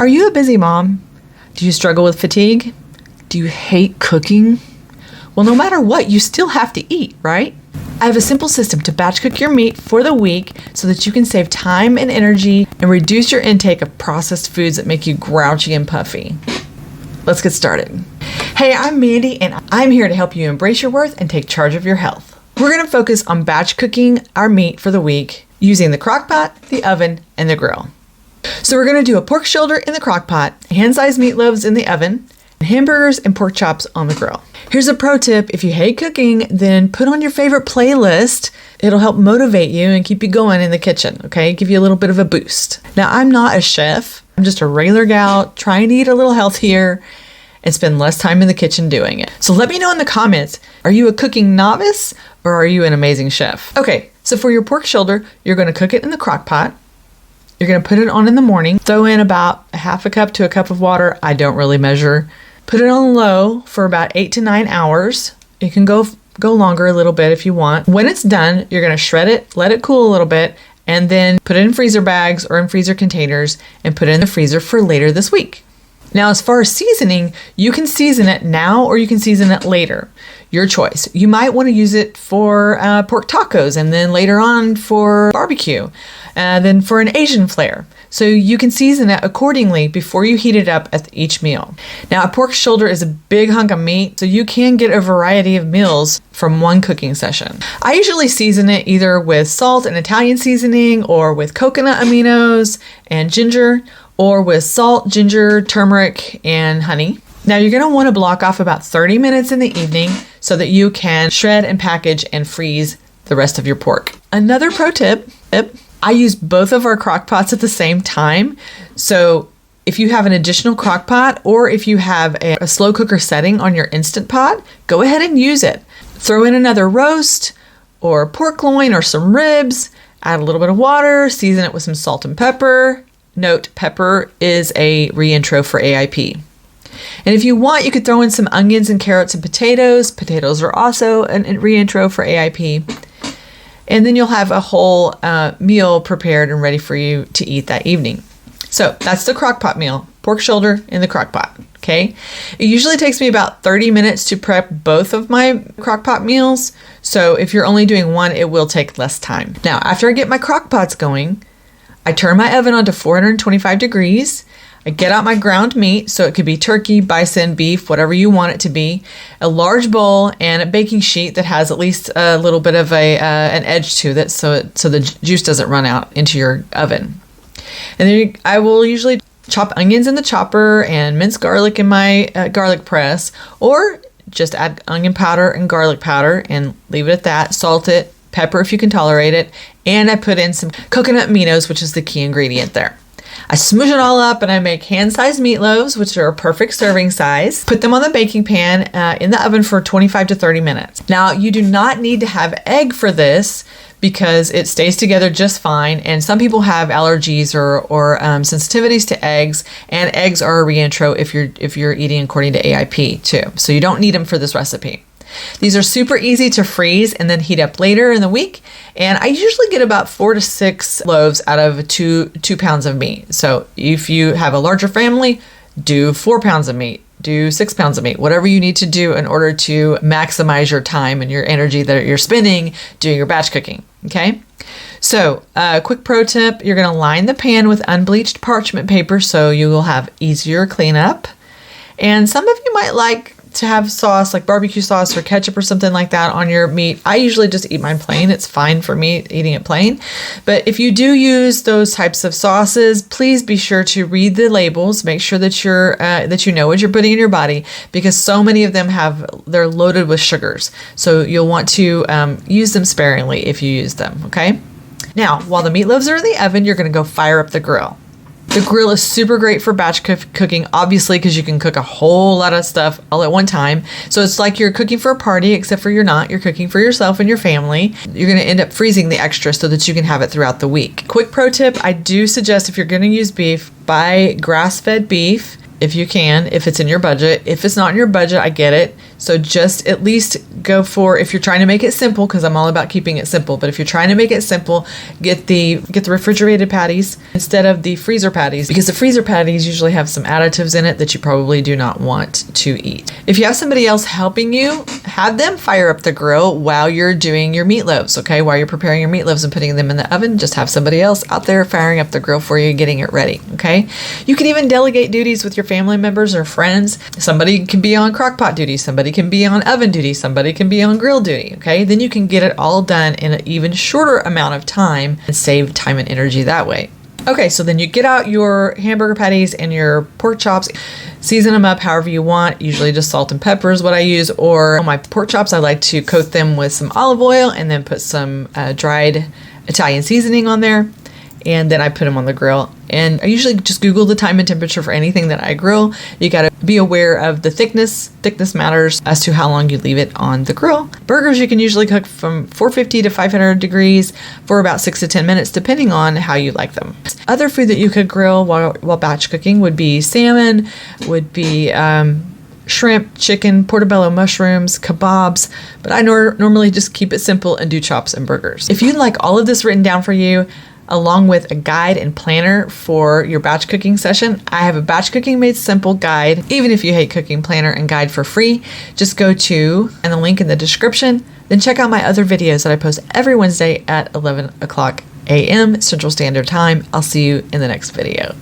Are you a busy mom? Do you struggle with fatigue? Do you hate cooking? Well, no matter what, you still have to eat, right? I have a simple system to batch cook your meat for the week so that you can save time and energy and reduce your intake of processed foods that make you grouchy and puffy. Let's get started. Hey, I'm Mandy, and I'm here to help you embrace your worth and take charge of your health. We're going to focus on batch cooking our meat for the week using the crock pot, the oven, and the grill. So we're going to do a pork shoulder in the crock pot, hand-sized meatloaves in the oven, and hamburgers and pork chops on the grill. Here's a pro tip. If you hate cooking, then put on your favorite playlist. It'll help motivate you and keep you going in the kitchen, okay? Give you a little bit of a boost. Now, I'm not a chef. I'm just a regular gal trying to eat a little healthier and spend less time in the kitchen doing it. So let me know in the comments, are you a cooking novice or are you an amazing chef? Okay, so for your pork shoulder, you're going to cook it in the crock pot. You're going to put it on in the morning. Throw in about a half a cup to a cup of water. I don't really measure. Put it on low for about 8 to 9 hours. You can go longer a little bit if you want. When it's done, you're going to shred it, let it cool a little bit, and then put it in freezer bags or in freezer containers and put it in the freezer for later this week. Now, as far as seasoning, you can season it now or you can season it later. Your choice. You might want to use it for pork tacos and then later on for barbecue, then for an Asian flair. So you can season it accordingly before you heat it up at each meal. Now, a pork shoulder is a big hunk of meat, so you can get a variety of meals from one cooking session. I usually season it either with salt and Italian seasoning or with coconut aminos and ginger, or with salt, ginger, turmeric, and honey. Now you're going to want to block off about 30 minutes in the evening so that you can shred and package and freeze the rest of your pork. Another pro tip, I use both of our crock pots at the same time. So if you have an additional crock pot or if you have a slow cooker setting on your Instant Pot, go ahead and use it. Throw in another roast or pork loin or some ribs, add a little bit of water, season it with some salt and pepper. Note, pepper is a reintro for AIP. And if you want, you could throw in some onions and carrots and potatoes. Potatoes are also a reintro for AIP. And then you'll have a whole meal prepared and ready for you to eat that evening. So that's the crock pot meal, pork shoulder in the crock pot, okay? It usually takes me about 30 minutes to prep both of my crock pot meals. So if you're only doing one, it will take less time. Now, after I get my crock pots going, I turn my oven on to 425 degrees. I get out my ground meat, so it could be turkey, bison, beef, whatever you want it to be, a large bowl, and a baking sheet that has at least a little bit of an edge to it so the juice doesn't run out into your oven. And then I will usually chop onions in the chopper and mince garlic in my garlic press, or just add onion powder and garlic powder and leave it at that. Salt it, pepper if you can tolerate it, and I put in some coconut aminos, which is the key ingredient there. I smoosh it all up and I make hand-sized meatloaves, which are a perfect serving size. Put them on the baking pan in the oven for 25 to 30 minutes. Now, you do not need to have egg for this because it stays together just fine. And some people have allergies or sensitivities to eggs, and eggs are a reintro if you're eating according to AIP too. So you don't need them for this recipe. These are super easy to freeze and then heat up later in the week. And I usually get about 4 to 6 loaves out of 2 pounds of meat. So if you have a larger family, do 4 pounds of meat, do 6 pounds of meat, whatever you need to do in order to maximize your time and your energy that you're spending doing your batch cooking. Okay. So quick pro tip, you're going to line the pan with unbleached parchment paper so you will have easier cleanup. And some of you might like to have sauce like barbecue sauce or ketchup or something like that on your meat. I usually just eat mine plain. It's fine for me eating it plain. But if you do use those types of sauces, please be sure to read the labels. Make sure that you know what you're putting in your body, because so many of them they're loaded with sugars. So you'll want to use them sparingly if you use them. Okay. Now, while the meatloaves are in the oven, you're going to go fire up the grill. The grill is super great for batch cooking, obviously, because you can cook a whole lot of stuff all at one time. So it's like you're cooking for a party, except for you're not. You're cooking for yourself and your family. You're going to end up freezing the extra so that you can have it throughout the week. Quick pro tip, I do suggest if you're going to use beef, buy grass-fed beef if you can, if it's in your budget. If it's not in your budget, I get it. So just at least go for, if you're trying to make it simple, because I'm all about keeping it simple, but if you're trying to make it simple, get the refrigerated patties instead of the freezer patties, because the freezer patties usually have some additives in it that you probably do not want to eat. If you have somebody else helping you, have them fire up the grill while you're doing your meatloaves, okay? While you're preparing your meatloaves and putting them in the oven, just have somebody else out there firing up the grill for you, getting it ready, okay? You can even delegate duties with your family members or friends. Somebody can be on crock pot duty, somebody can be on oven duty, somebody can be on grill duty, okay? Then you can get it all done in an even shorter amount of time and save time and energy that way. Okay, so then you get out your hamburger patties and your pork chops, season them up however you want. Usually just salt and pepper is what I use, or on my pork chops, I like to coat them with some olive oil and then put some dried Italian seasoning on there. And then I put them on the grill. And I usually just Google the time and temperature for anything that I grill. You got to be aware of the thickness. Thickness matters as to how long you leave it on the grill. Burgers you can usually cook from 450 to 500 degrees for about 6 to 10 minutes, depending on how you like them. Other food that you could grill while batch cooking would be salmon, would be shrimp, chicken, portobello mushrooms, kebabs, but I normally just keep it simple and do chops and burgers. If you'd like all of this written down for you, along with a guide and planner for your batch cooking session, I have a batch cooking made simple guide. Even if you hate cooking, planner and guide for free, just go to, and the link in the description, then check out my other videos that I post every Wednesday at 11 o'clock a.m. Central Standard Time. I'll see you in the next video.